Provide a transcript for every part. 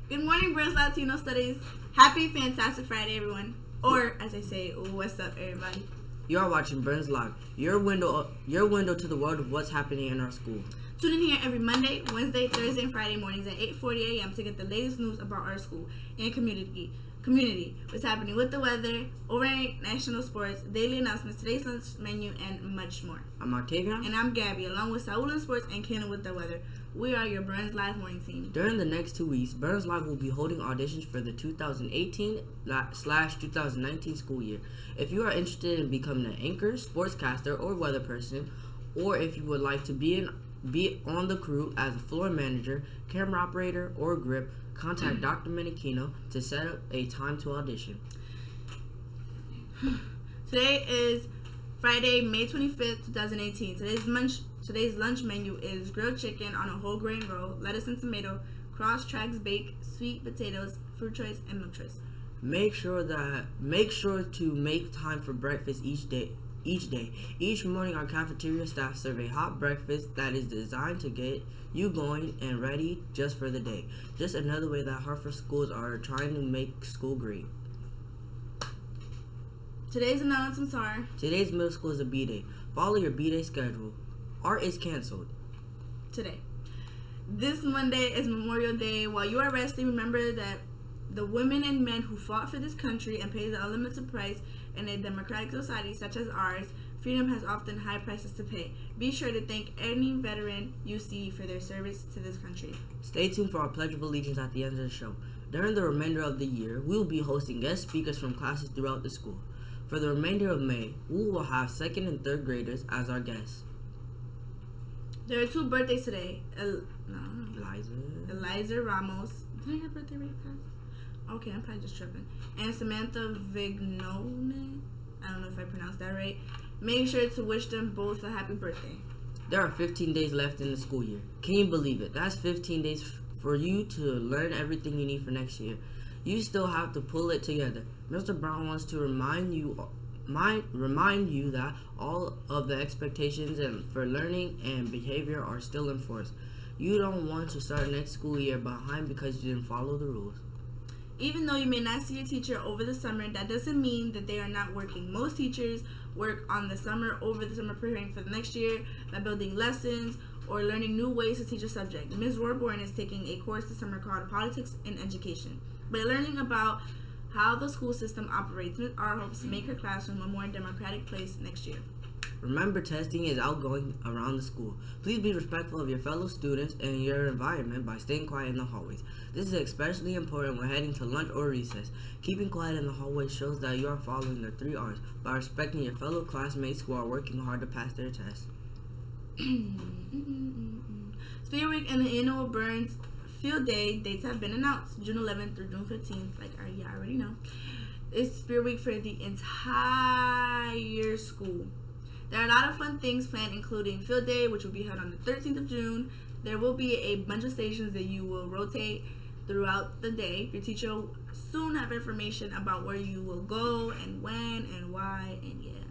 Good morning, Burns Latino Studies. Happy Fantastic Friday, everyone. Or, as I say, what's up, everybody? You are watching Burns Live, your window to the world of what's happening in our school. Tune in here every Monday, Wednesday, Thursday, and Friday mornings at 8:40 a.m. to get the latest news about our school and community, what's happening with the weather, overnight national sports, daily announcements, today's lunch menu, and much more. I'm Octavia. And I'm Gabby, along with Saul in sports and Kenan with the weather. We are your Burns Live morning team. During the next 2 weeks, Burns Live will be holding auditions for the 2018/2019 school year. If you are interested in becoming an anchor, sportscaster, or weather person, or if you would like to be on the crew as a floor manager, camera operator, or grip, contact Dr. Minichino to set up a time to audition. Today is Friday, May 25th, 2018. Today's lunch menu is grilled chicken on a whole grain roll, lettuce and tomato, cross tracks bake, sweet potatoes, fruit choice, and milk choice. Make sure to make time for breakfast each day. Each morning, our cafeteria staff serve a hot breakfast that is designed to get you going and ready just for the day. Just another way that Hartford schools are trying to make school great. Today's announcements are: today's middle school is a B-day. Follow your B-day schedule. Art is canceled today. This Monday is Memorial Day. While you are resting, remember that the women and men who fought for this country and paid the unlimited price in a democratic society such as ours, freedom has often high prices to pay. Be sure to thank any veteran you see for their service to this country. Stay tuned for our Pledge of Allegiance at the end of the show. During the remainder of the year, we will be hosting guest speakers from classes throughout the school. For the remainder of May, we will have 2nd and 3rd graders as our guests. There are 2 birthdays today. Eliza Ramos. Did I get birthday really fast? Okay, I'm probably just tripping. And Samantha Vignone. I don't know if I pronounced that right. Make sure to wish them both a happy birthday. There are 15 days left in the school year. Can you believe it? That's 15 days for you to learn everything you need for next year. You still have to pull it together. Mr. Brown wants to remind you that all of the expectations for learning and behavior are still in force. You don't want to start next school year behind because you didn't follow the rules. Even though you may not see your teacher over the summer, that doesn't mean that they are not working. Most teachers work over the summer preparing for the next year by building lessons or learning new ways to teach a subject. Ms. Warborn is taking a course this summer called Politics in Education. By learning about how the school system operates, Ms. R hopes to make her classroom a more democratic place next year. Remember, testing is outgoing around the school. Please be respectful of your fellow students and your environment by staying quiet in the hallways. This is especially important when heading to lunch or recess. Keeping quiet in the hallway shows that you are following the 3 R's by respecting your fellow classmates who are working hard to pass their tests. Spirit Week and the annual Burns Field Day dates have been announced. June 11th through June 15th, like I already know. It's Spirit Week for the entire school. There are a lot of fun things planned, including Field Day, which will be held on the 13th of June. There will be a bunch of stations that you will rotate throughout the day. Your teacher will soon have information about where you will go and when and why, and yeah.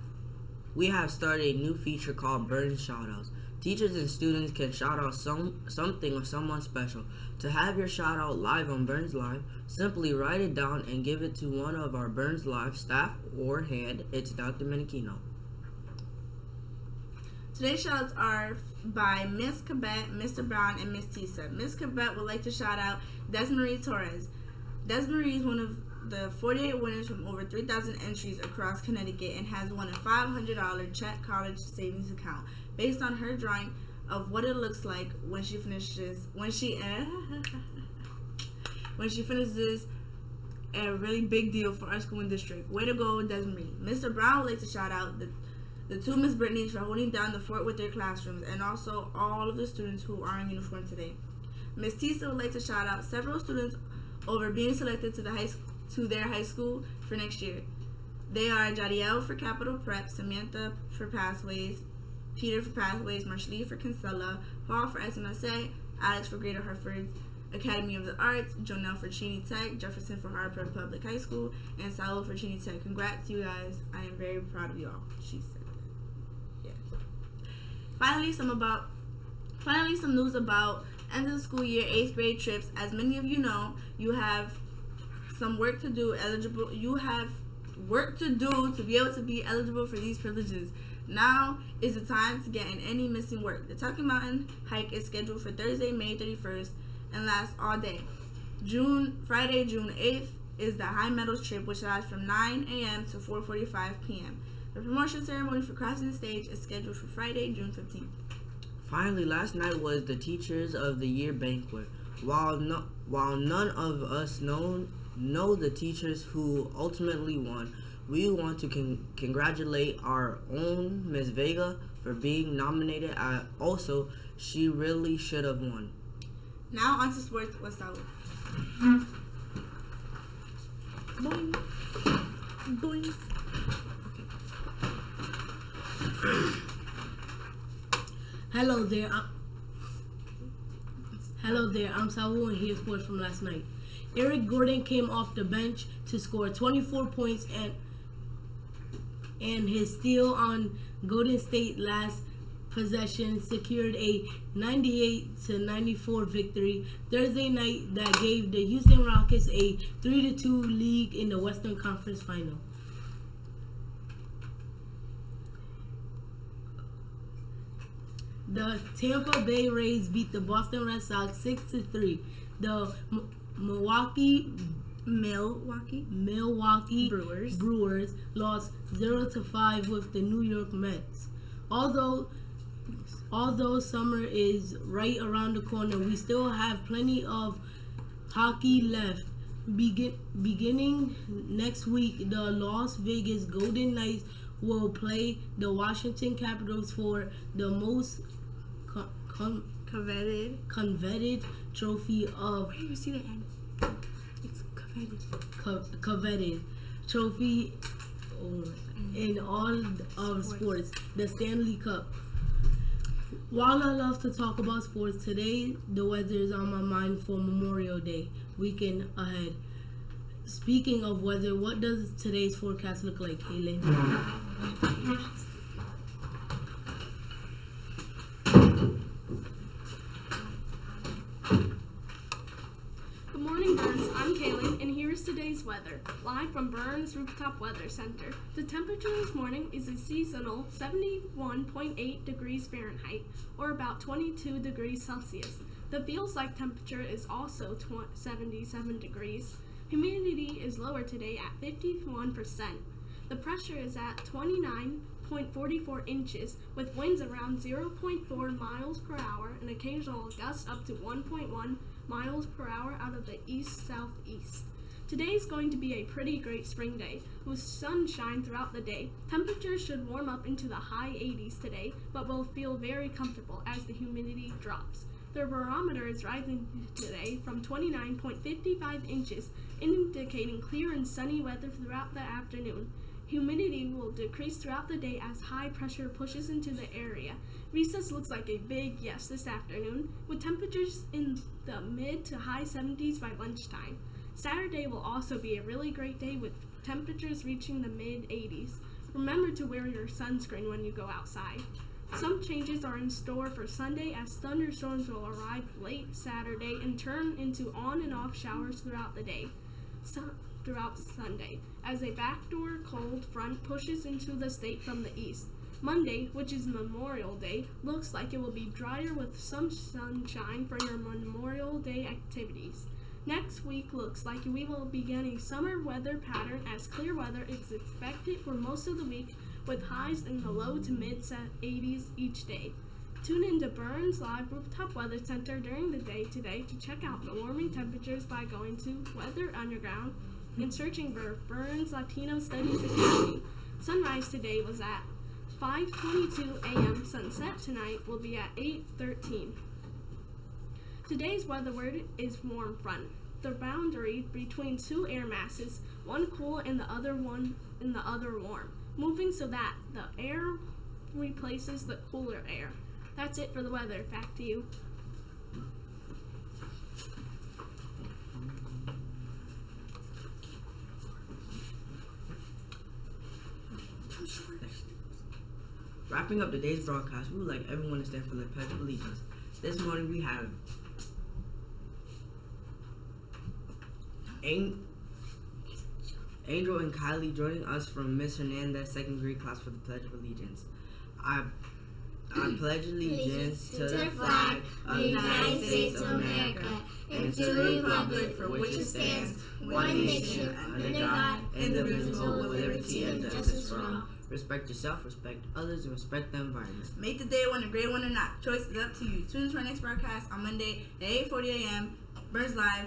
We have started a new feature called Burns Shoutouts. Teachers and students can shout out something or someone special. To have your shout out live on Burns Live, simply write it down and give it to one of our Burns Live staff or hand it to Dr. Minichino. Today's shoutouts are by Miss Cabet, Mr. Brown, and Miss Tisa. Miss Cabet would like to shout out Desmarie Torres. Desmarie is one of the 48 winners from over 3,000 entries across Connecticut and has won a $500 Czech college savings account based on her drawing of what it looks like when she finishes a really big deal for our school and district. Way to go, Desmarie. Mr. Brown would like to shout out the 2 Miss Brittany's for holding down the fort with their classrooms, and also all of the students who are in uniform today. Miss Tisa would like to shout out several students over being selected to their high school for next year. They are Jadiel for Capital Prep, Samantha for Pathways, Peter for Pathways, Marshalee for Kinsella, Paul for SMSA, Alex for Greater Hartford Academy of the Arts, Jonelle for Cheney Tech, Jefferson for Hartford Public High School, and Saul for Cheney Tech. Congrats, you guys. I am very proud of y'all. She said that. Yeah. Finally, some news about End of the school year, 8th grade trips. As many of you know, you have some work to do. You have work to do to be able to be eligible for these privileges. Now is the time to get in any missing work. The Tucky Mountain hike is scheduled for Thursday, May 31st, and lasts all day. Friday, June 8th is the High Meadows trip, which lasts from 9 a.m. to 4:45 p.m. The promotion ceremony for crossing the stage is scheduled for Friday, June 15th. Finally, last night was the Teachers of the Year banquet. While none of us know the teachers who ultimately won, we want to congratulate our own Miss Vega for being nominated. Also, she really should have won. Now on to sports. What's up? Boing. Boing. Okay. Hello there, I'm Sawu, and here's sports from last night. Eric Gordon came off the bench to score 24 points and his steal on Golden State last possession secured a 98-94 victory Thursday night that gave the Houston Rockets a 3-2 lead in the Western Conference Final. The Tampa Bay Rays beat the Boston Red Sox 6-3. The Milwaukee Brewers lost 0-5 with the New York Mets. Although summer is right around the corner, we still have plenty of hockey left. Beginning next week, the Las Vegas Golden Knights will play the Washington Capitals for the most coveted trophy of. Where do you see the end? It's coveted trophy in all of sports, the Stanley Cup. While I love to talk about sports, today the weather is on my mind for Memorial Day weekend ahead. Speaking of weather, what does today's forecast look like, Kaylin? Good morning, Burns. I'm Kaylin, and here is today's weather, live from Burns Rooftop Weather Center. The temperature this morning is a seasonal 71.8 degrees Fahrenheit, or about 22 degrees Celsius. The feels-like temperature is also 77 degrees. Humidity is lower today at 51%. The pressure is at 29.44 inches, with winds around 0.4 miles per hour and occasional gusts up to 1.1 miles per hour out of the east-southeast. Today is going to be a pretty great spring day, with sunshine throughout the day. Temperatures should warm up into the high 80s today, but will feel very comfortable as the humidity drops. The barometer is rising today from 29.55 inches, indicating clear and sunny weather throughout the afternoon. Humidity will decrease throughout the day as high pressure pushes into the area. Recess looks like a big yes this afternoon, with temperatures in the mid to high 70s by lunchtime. Saturday will also be a really great day with temperatures reaching the mid 80s. Remember to wear your sunscreen when you go outside. Some changes are in store for Sunday, as thunderstorms will arrive late Saturday and turn into on and off showers throughout the day. Throughout Sunday, as a backdoor cold front pushes into the state from the east. Monday, which is Memorial Day, looks like it will be drier with some sunshine for your Memorial Day activities. Next week looks like we will begin a summer weather pattern, as clear weather is expected for most of the week, with highs in the low to mid 80s each day. Tune in to Burns Live Rooftop Weather Center during the day today to check out the warming temperatures by going to Weather Underground and searching for Burns Latino Studies Academy. Sunrise today was at 5:22 a.m. Sunset tonight will be at 8:13. Today's weather word is warm front. The boundary between two air masses, one cool and the other warm, moving so that the air replaces the cooler air. That's it for the weather. Back to you. Wrapping up today's broadcast, we would like everyone to stand for the Pledge of Allegiance. This morning we have Angel and Kylie joining us from Miss Hernandez second grade class for the Pledge of Allegiance. I pledge allegiance to the flag of the United States of America and to the republic for which it stands, one nation, under God, indivisible, with liberty and justice for all. Respect yourself, respect others, and respect the environment. Make the day one a great one or not. Choice is up to you. Tune in to our next broadcast on Monday at 8:40 a.m. Burns Live.